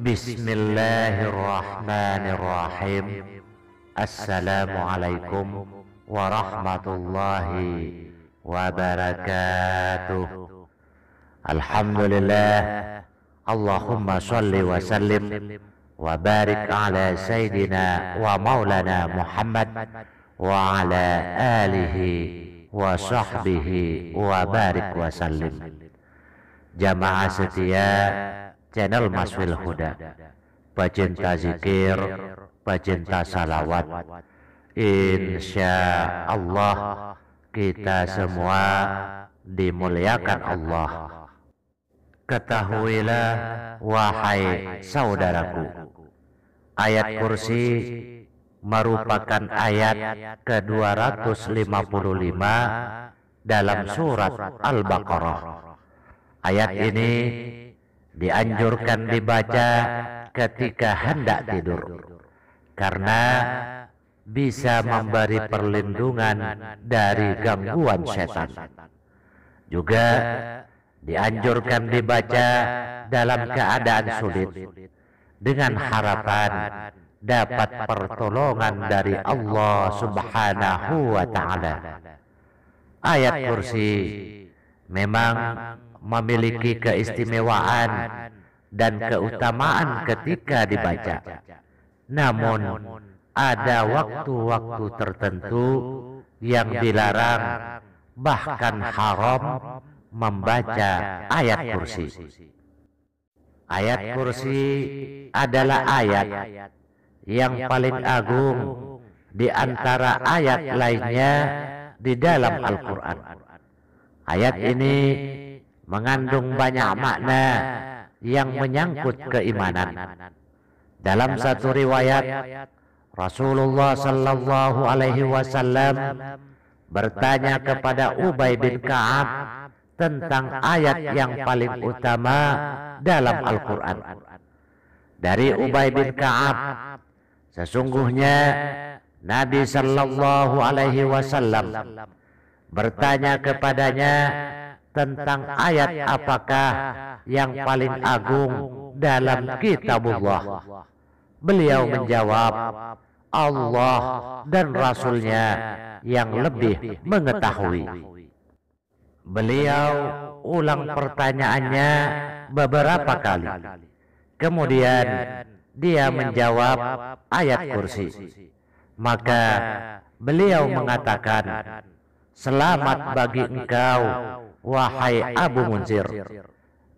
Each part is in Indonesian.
Bismillahirrahmanirrahim. Assalamualaikum warahmatullahi wabarakatuh. Alhamdulillah. Allahumma sholli wa sallim wa barik ala sayyidina wa maulana Muhammad wa ala alihi wa sahbihi wa barik wa sallim. Jamaah setia channel Maswil Huda, pecinta zikir, pecinta salawat, insya Allah kita semua dimuliakan Allah. Ketahuilah wahai saudaraku, ayat kursi merupakan ayat ke-255 dalam surat Al-Baqarah. Ayat ini dianjurkan dibaca ketika hendak tidur karena bisa memberi perlindungan dari gangguan setan. Juga dianjurkan dibaca dalam keadaan sulit dengan harapan dapat pertolongan dari Allah Subhanahu wa taala. Ayat kursi memang memiliki keistimewaan dan keutamaan ketika dibaca. Namun ada waktu-waktu tertentu yang dilarang, bahkan haram membaca ayat kursi. Ayat kursi adalah ayat yang paling agung di antara ayat lainnya di dalam Al-Quran. Ayat ini mengandung banyak makna yang menyangkut keimanan. Dalam satu riwayat, Rasulullah sallallahu alaihi wasallam bertanya kepada Ubay bin Ka'ab tentang ayat yang paling utama dalam Al-Quran. Dari Ubay bin Ka'ab, sesungguhnya Nabi sallallahu alaihi wasallam bertanya kepadanya tentang ayat apakah yang paling agung dalam kitabullah. Beliau menjawab, Allah dan Rasulnya yang lebih mengetahui. Beliau ulang pertanyaannya beberapa kali. Kemudian dia menjawab ayat kursi. Maka beliau mengatakan, selamat bagi engkau wahai Abu Munzir,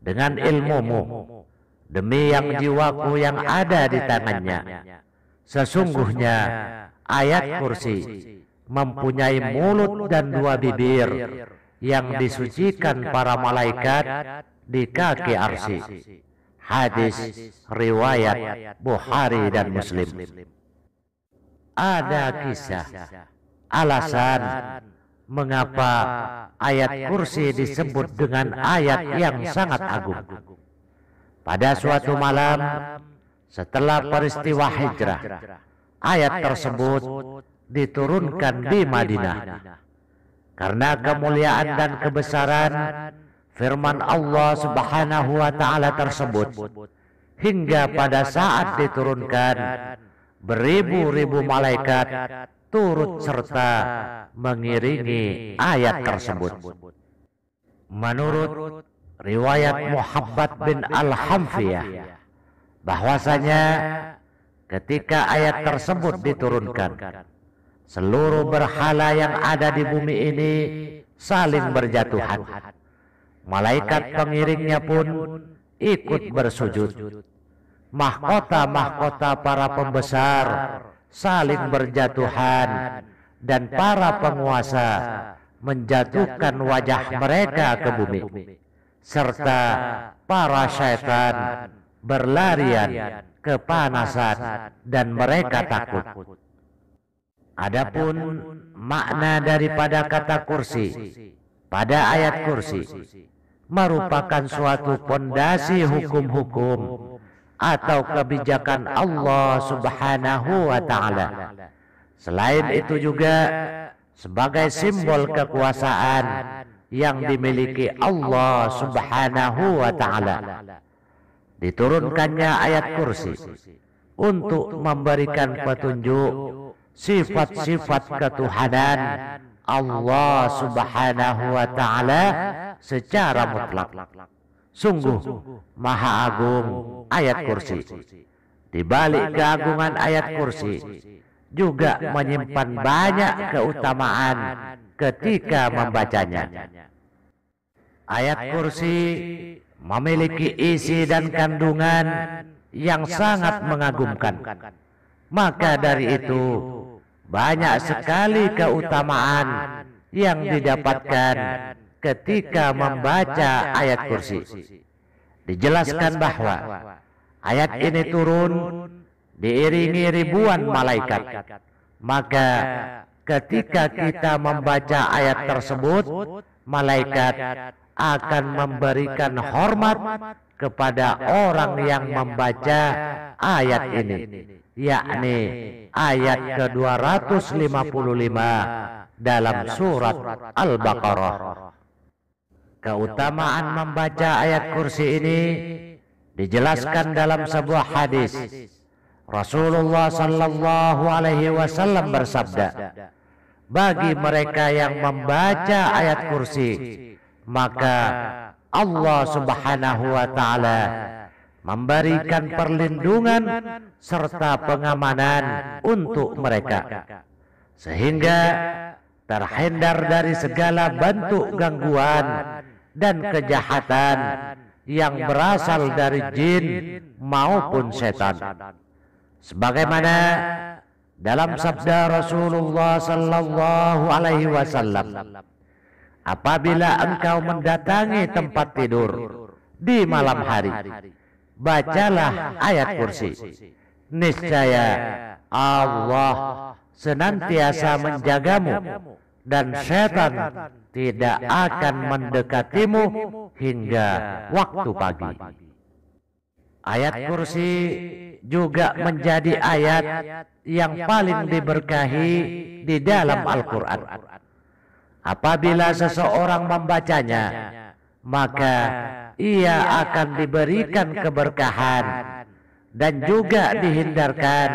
dengan ilmumu, demi yang jiwaku yang ada di tangannya, sesungguhnya ayat kursi mempunyai mulut dan dua bibir yang disucikan para malaikat di kaki arsy. Hadis riwayat Bukhari dan Muslim. Ada kisah alasan mengapa ayat kursi disebut dengan ayat yang sangat agung. Pada suatu malam setelah peristiwa hijrah, ayat tersebut diturunkan di Madinah. Karena kemuliaan dan kebesaran firman Allah Subhanahu wa taala tersebut, hingga pada saat diturunkan beribu-ribu malaikat turut serta mengiringi ayat tersebut. Menurut riwayat Muhammad bin Al-Hamfiyah, bahwasanya ketika ayat tersebut diturunkan, seluruh berhala yang ada di bumi ini saling berjatuhan. Malaikat pengiringnya pun ikut bersujud. Mahkota-mahkota para pembesar saling berjatuhan, dan para penguasa menjatuhkan wajah mereka ke bumi, serta para syaitan berlarian kepanasan dan mereka takut. Adapun makna daripada kata kursi pada ayat kursi merupakan suatu pondasi hukum-hukum atau kebijakan Allah Subhanahu wa taala. Selain itu juga sebagai simbol kekuasaan yang dimiliki Allah Subhanahu wa taala. diturunkannya ayat kursi untuk memberikan petunjuk sifat-sifat ketuhanan Allah Subhanahu wa Ta'ala secara mutlak. Sungguh maha agung ayat kursi. Di balik keagungan ayat kursi juga menyimpan banyak keutamaan ketika membacanya. Ayat kursi memiliki isi dan kandungan yang sangat mengagumkan. Maka dari itu banyak sekali keutamaan yang didapatkan ketika membaca ayat kursi. Dijelaskan bahwa ayat ini turun diiringi ribuan malaikat. Maka ketika kita membaca ayat tersebut, malaikat akan memberikan hormat kepada orang yang membaca ayat ini, yakni ayat ke-255 dalam surat Al-Baqarah. Keutamaan membaca ayat kursi ini dijelaskan dalam sebuah hadis. Rasulullah sallallahu alaihi wasallam bersabda, bagi mereka yang membaca ayat kursi, maka Allah Subhanahu wa Ta'ala memberikan perlindungan serta pengamanan untuk mereka, sehingga terhindar dari segala bentuk gangguan dan kejahatan yang berasal dari jin maupun setan. Sebagaimana dalam sabda Rasulullah sallallahu alaihi wasallam, apabila engkau mendatangi tempat tidur di malam hari, bacalah ayat kursi. Niscaya Allah senantiasa menjagamu dan setan tidak akan mendekatimu hingga waktu pagi. Ayat kursi juga menjadi ayat yang paling diberkahi di dalam Al-Quran. Apabila seseorang membacanya, maka ia akan diberikan keberkahan dan juga dihindarkan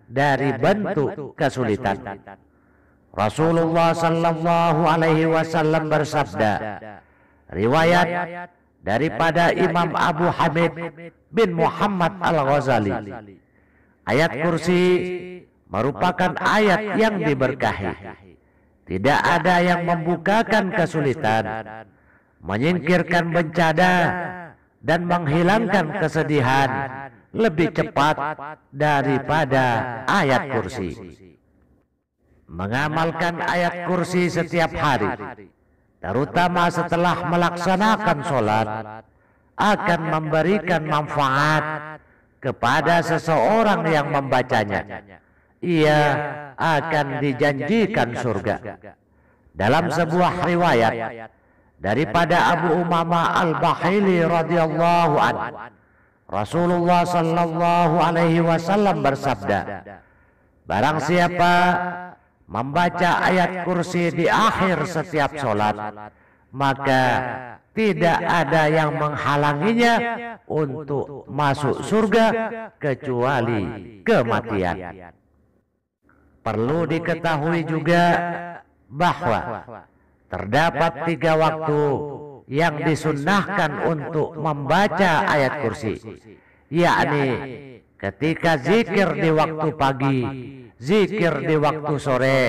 dari bentuk kesulitan. Rasulullah sallallahu alaihi wasallam bersabda, riwayat daripada Imam Abu Hamid bin Muhammad Al-Ghazali, ayat kursi merupakan ayat yang diberkahi. Tidak ada yang membukakan kesulitan, menyingkirkan bencana, dan menghilangkan kesedihan lebih cepat daripada ayat kursi. Mengamalkan ayat kursi setiap hari, terutama setelah melaksanakan sholat, akan memberikan manfaat kepada seseorang yang membacanya. Ia akan dijanjikan surga. Dalam sebuah riwayat daripada Abu Umamah Al-Bahili radhiyallahu anhu, Rasulullah sallallahu alaihi wasallam bersabda, barang siapa membaca ayat kursi di akhir setiap sholat, maka tidak ada yang menghalanginya untuk masuk surga kecuali kematian. Perlu diketahui juga bahwa terdapat 3 waktu yang disunnahkan untuk membaca ayat kursi, yakni ketika zikir di waktu pagi, zikir di waktu sore,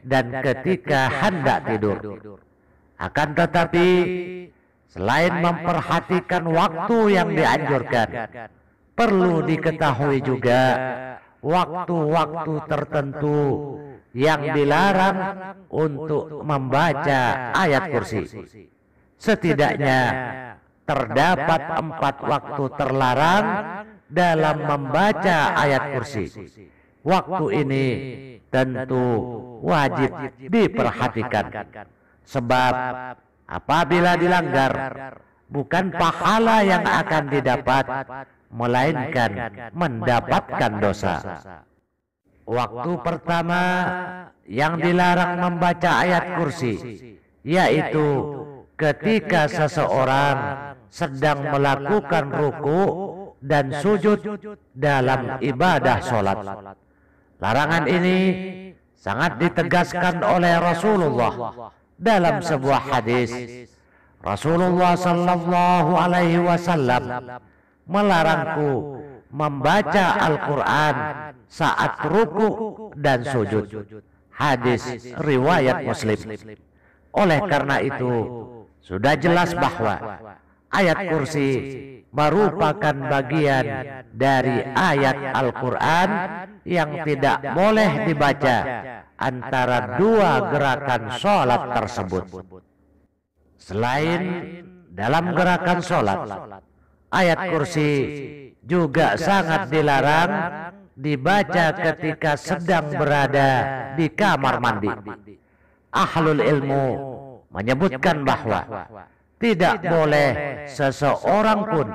dan ketika hendak tidur. Akan tetapi, selain memperhatikan waktu yang dianjurkan, perlu diketahui juga waktu-waktu tertentu yang dilarang untuk membaca ayat kursi. Setidaknya terdapat 4 waktu terlarang dalam membaca ayat kursi. Waktu ini tentu wajib diperhatikan, sebab apabila dilanggar, bukan pahala yang akan didapat, melainkan mendapatkan dosa. Waktu pertama yang dilarang membaca ayat kursi, yaitu ketika seseorang sedang melakukan ruku dan sujud dalam ibadah sholat. Larangan ini sangat ditegaskan oleh Rasulullah dalam sebuah hadis. Rasulullah sallallahu alaihi wasallam melarangku membaca Al-Quran saat ruku dan sujud. Hadis riwayat Muslim. Oleh karena itu, sudah jelas bahwa ayat kursi merupakan bagian dari ayat Al-Quran yang tidak boleh dibaca antara dua gerakan sholat tersebut. Selain dalam gerakan sholat, ayat kursi juga sangat dilarang dibaca ketika sedang berada di kamar mandi. Ahlul ilmu menyebutkan bahwa tidak boleh seseorang pun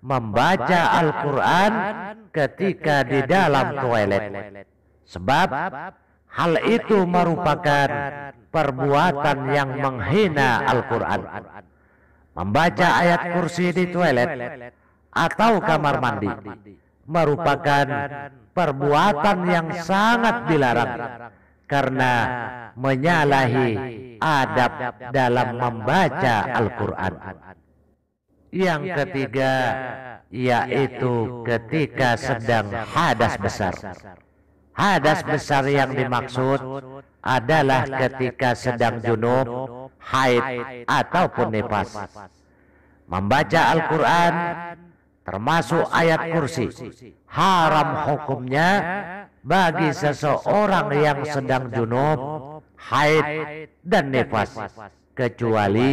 membaca Al-Quran ketika di dalam toilet, sebab hal itu merupakan perbuatan yang menghina Al-Quran. Membaca ayat kursi di toilet atau kamar mandi merupakan perbuatan yang sangat dilarang karena menyalahi adab dalam membaca Al-Quran. Yang ketiga, yaitu ketika sedang hadas besar. Hadas besar yang dimaksud adalah ketika sedang junub, haid, ataupun nifas. Membaca Al-Quran termasuk ayat kursi haram hukumnya bagi seseorang yang sedang junub, haid, dan nifas, kecuali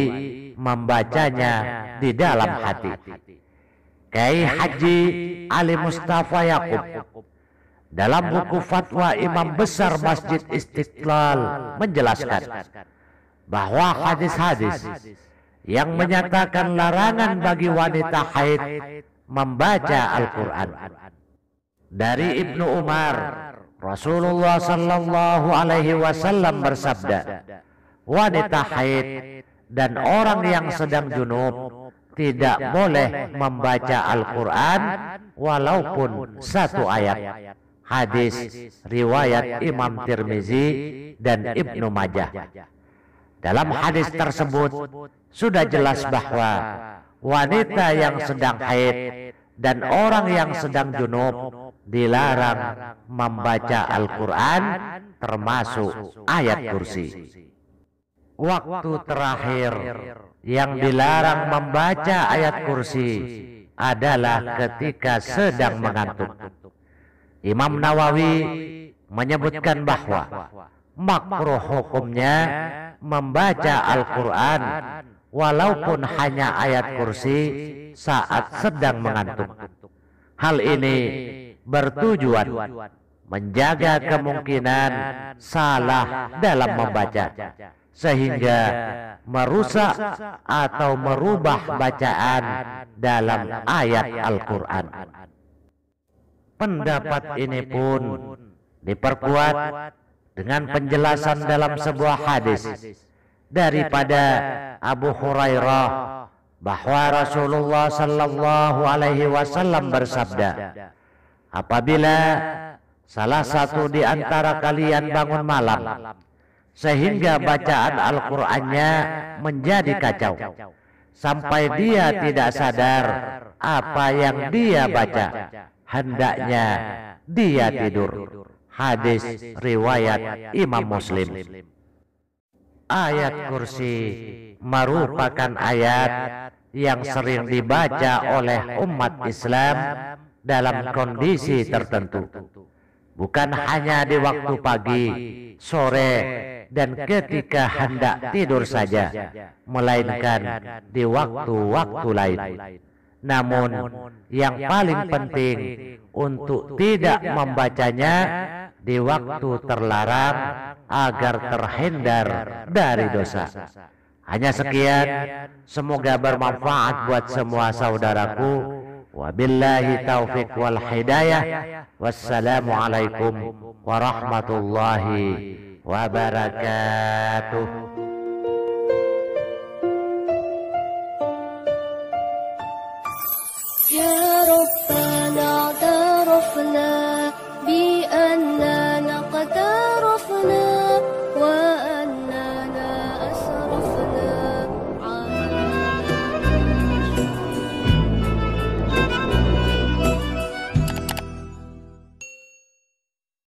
membacanya di dalam hati. Kiai Haji Ali Mustafa Yaqub dalam buku Fatwa Imam Besar Masjid Istiqlal menjelaskan bahwa hadis-hadis yang menyatakan larangan bagi wanita haid membaca Al-Quran. Dari Ibnu Umar, Rasulullah sallallahu alaihi wasallam bersabda, wanita haid dan orang yang sedang junub tidak boleh membaca Al-Quran walaupun satu ayat. Hadis riwayat Imam Tirmizi dan Ibnu Majah. Dalam hadis tersebut sudah jelas bahwa wanita yang sedang haid dan orang yang sedang junub dilarang membaca Al-Quran termasuk ayat kursi. Waktu terakhir yang dilarang membaca ayat kursi adalah ketika sedang mengantuk. Imam Nawawi menyebutkan bahwa makruh hukumnya membaca Al-Quran walaupun hanya ayat kursi saat sedang mengantuk. Hal ini bertujuan menjaga kemungkinan salah dalam membaca, sehingga merusak atau merubah bacaan dalam ayat Al-Quran. Pendapat ini pun diperkuat dengan penjelasan dalam sebuah hadis daripada Abu Hurairah bahwa Rasulullah sallallahu alaihi wasallam bersabda, apabila salah satu di antara kalian bangun malam sehingga bacaan Al-Qur'annya menjadi kacau sampai dia tidak sadar apa yang dia baca, hendaknya dia tidur. Hadis riwayat Imam Muslim. Ayat kursi merupakan ayat yang sering dibaca oleh umat Islam dalam kondisi tertentu, bukan hanya di waktu pagi, sore, dan ketika hendak tidur saja, melainkan di waktu-waktu lain. Namun yang paling penting untuk tidak membacanya di waktu terlarang agar terhindar dari dosa. Hanya sekian, semoga bermanfaat buat semua saudaraku. Wabillahi taufiq wal hidayah. Wassalamualaikum warahmatullahi wabarakatuh.